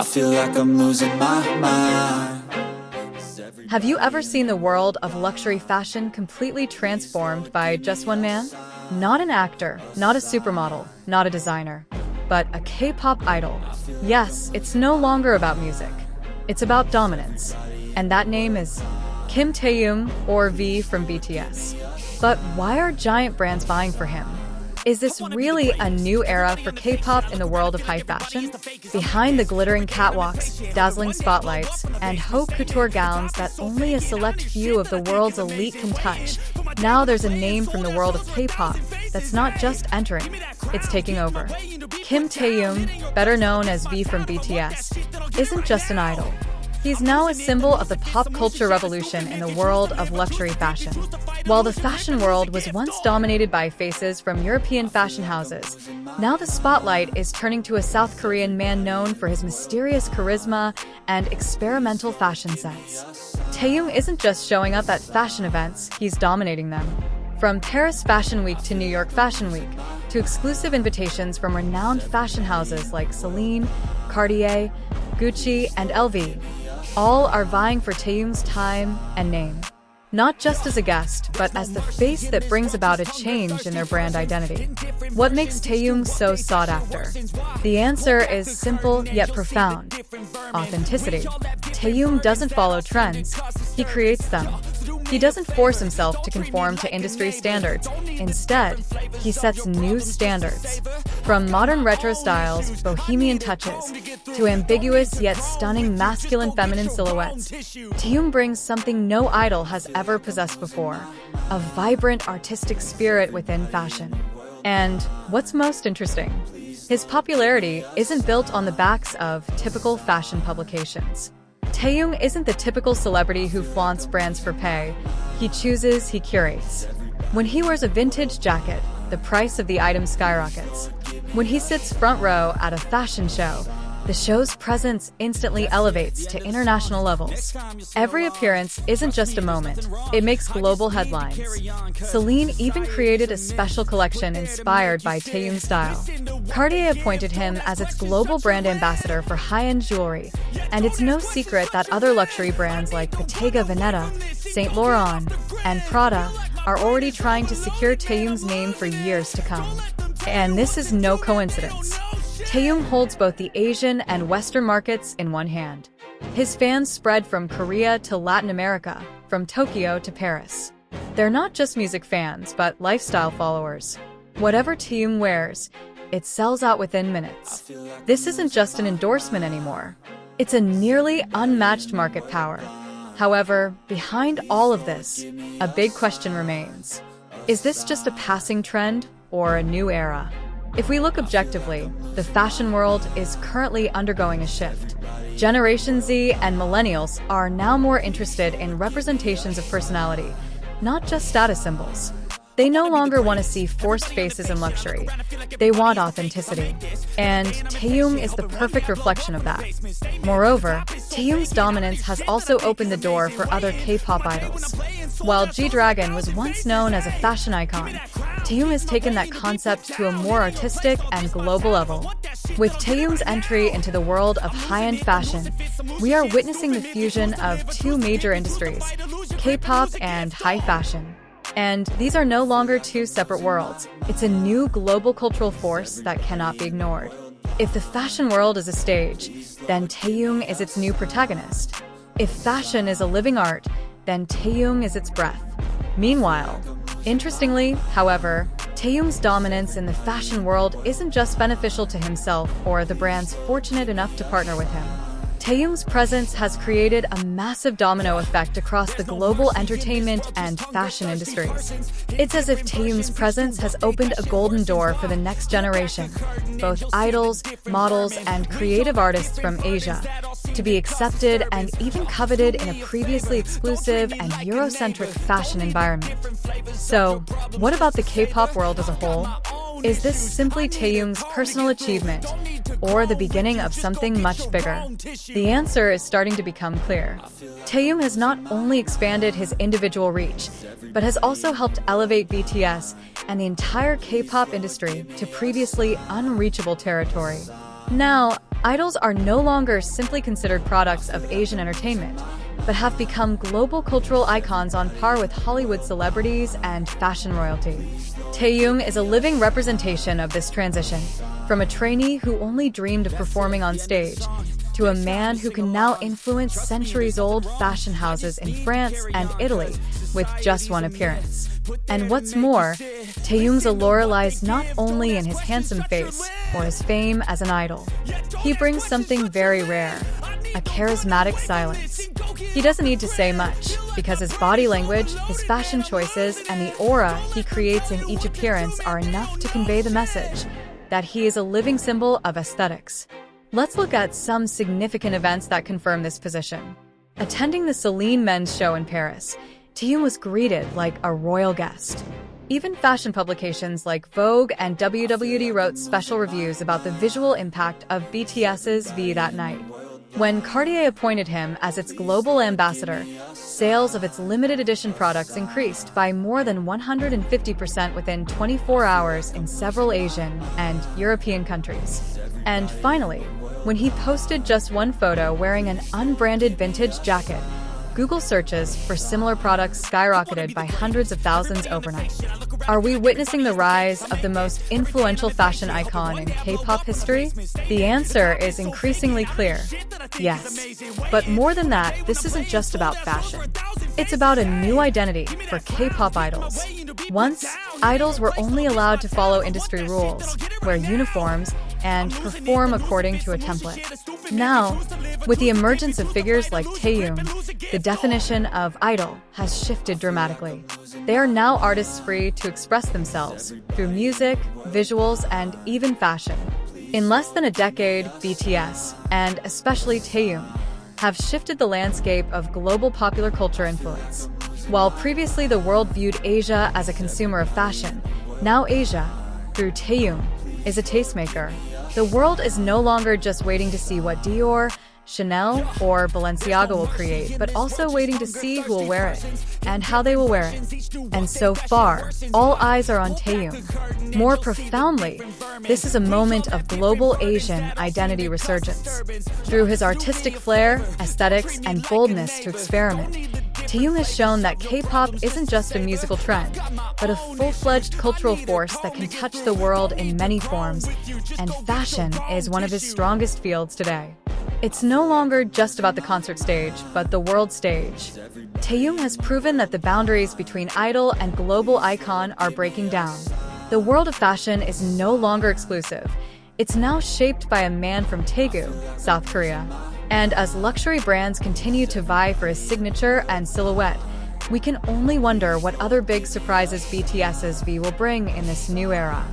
I feel like I'm losing my mind. Have you ever seen the world of luxury fashion completely transformed by just one man? Not an actor, not a supermodel, not a designer, but a K-pop idol. Yes, it's no longer about music. It's about dominance. And that name is Kim Taehyung, or V from BTS. But why are giant brands vying for him? Is this really a new era for K-pop in the world of high fashion? Behind the glittering catwalks, dazzling spotlights, and haute couture gowns that only a select few of the world's elite can touch, now there's a name from the world of K-pop that's not just entering, it's taking over. Kim Taehyung, better known as V from BTS, isn't just an idol. He's now a symbol of the pop culture revolution in the world of luxury fashion. While the fashion world was once dominated by faces from European fashion houses, now the spotlight is turning to a South Korean man known for his mysterious charisma and experimental fashion sense. Taehyung isn't just showing up at fashion events, he's dominating them. From Paris Fashion Week to New York Fashion Week, to exclusive invitations from renowned fashion houses like Celine, Cartier, Gucci, and LV, all are vying for Taehyung's time and name. Not just as a guest, but as the face that brings about a change in their brand identity. What makes Taehyung so sought after? The answer is simple yet profound: authenticity. Taehyung doesn't follow trends, he creates them. He doesn't force himself to conform to industry standards. Instead, he sets new standards. From modern retro styles, bohemian touches, to ambiguous yet stunning masculine-feminine silhouettes, Taehyung brings something no idol has ever possessed before: a vibrant artistic spirit within fashion. And what's most interesting? His popularity isn't built on the backs of typical fashion publications. Taehyung isn't the typical celebrity who flaunts brands for pay. He chooses, he curates. When he wears a vintage jacket, the price of the item skyrockets. When he sits front row at a fashion show, the show's presence instantly elevates to international levels. Every appearance isn't just a moment, it makes global headlines. Celine even created a special collection inspired by Taehyung's style. Cartier appointed him as its global brand ambassador for high-end jewelry, and it's no secret that other luxury brands like Bottega Veneta, Saint Laurent, and Prada are already trying to secure Taehyung's name for years to come. And this is no coincidence. Taehyung holds both the Asian and Western markets in one hand. His fans spread from Korea to Latin America, from Tokyo to Paris. They're not just music fans, but lifestyle followers. Whatever Taehyung wears, it sells out within minutes. This isn't just an endorsement anymore. It's a nearly unmatched market power. However, behind all of this, a big question remains. Is this just a passing trend or a new era? If we look objectively, the fashion world is currently undergoing a shift. Generation Z and millennials are now more interested in representations of personality, not just status symbols. They no longer want to see forced faces in luxury. They want authenticity. And Taehyung is the perfect reflection of that. Moreover, Taehyung's dominance has also opened the door for other K-pop idols. While G-Dragon was once known as a fashion icon, Taehyung has taken that concept to a more artistic and global level. With Taehyung's entry into the world of high-end fashion, we are witnessing the fusion of two major industries, K-pop and high fashion. And these are no longer two separate worlds. It's a new global cultural force that cannot be ignored. If the fashion world is a stage, then Taehyung is its new protagonist. If fashion is a living art, then Taehyung is its breath. Meanwhile, interestingly, however, Taehyung's dominance in the fashion world isn't just beneficial to himself or the brands fortunate enough to partner with him. Taehyung's presence has created a massive domino effect across the global entertainment and fashion industries. It's as if Taehyung's presence has opened a golden door for the next generation, both idols, models, and creative artists from Asia, to be accepted and even coveted in a previously exclusive and Eurocentric fashion environment. So, what about the K-pop world as a whole? Is this simply Taehyung's personal achievement, or the beginning of something much bigger? The answer is starting to become clear. Taehyung has not only expanded his individual reach, but has also helped elevate BTS and the entire K-pop industry to previously unreachable territory. Now, Idols are no longer simply considered products of Asian entertainment, but have become global cultural icons on par with Hollywood celebrities and fashion royalty. Taehyung is a living representation of this transition, from a trainee who only dreamed of performing on stage, to a man who can now influence centuries-old fashion houses in France and Italy with just one appearance. And what's more, Taehyung's allure lies not only in his handsome face or his fame as an idol. He brings something very rare, a charismatic silence. He doesn't need to say much, because his body language, his fashion choices, and the aura he creates in each appearance are enough to convey the message that he is a living symbol of aesthetics. Let's look at some significant events that confirm this position. Attending the Celine Men's show in Paris, Taehyung was greeted like a royal guest. Even fashion publications like Vogue and WWD wrote special reviews about the visual impact of BTS's V that night. When Cartier appointed him as its global ambassador, sales of its limited edition products increased by more than 150% within 24 hours in several Asian and European countries. And finally, when he posted just one photo wearing an unbranded vintage jacket, Google searches for similar products skyrocketed by hundreds of thousands overnight. Are we witnessing the rise of the most influential fashion icon in K-pop history? The answer is increasingly clear. Yes. But more than that, this isn't just about fashion. It's about a new identity for K-pop idols. Once, idols were only allowed to follow industry rules, wear uniforms, and perform according to a template. Now, with the emergence of figures like Taehyung, the definition of idol has shifted dramatically. They are now artists free to express themselves through music, visuals, and even fashion. In less than a decade, BTS, and especially Taehyung, have shifted the landscape of global popular culture influence. While previously the world viewed Asia as a consumer of fashion, now Asia, through Taehyung, is a tastemaker. The world is no longer just waiting to see what Dior, Chanel, or Balenciaga will create, but also waiting to see who will wear it and how they will wear it. And so far, all eyes are on Taehyung. More profoundly, this is a moment of global Asian identity resurgence. Through his artistic flair, aesthetics, and boldness to experiment, Taehyung has shown that K-pop isn't just a musical trend, but a full-fledged cultural force that can touch the world in many forms, and fashion is one of his strongest fields today. It's no longer just about the concert stage, but the world stage. Taehyung has proven that the boundaries between idol and global icon are breaking down. The world of fashion is no longer exclusive. It's now shaped by a man from Daegu, South Korea. And as luxury brands continue to vie for his signature and silhouette, we can only wonder what other big surprises BTS's V will bring in this new era.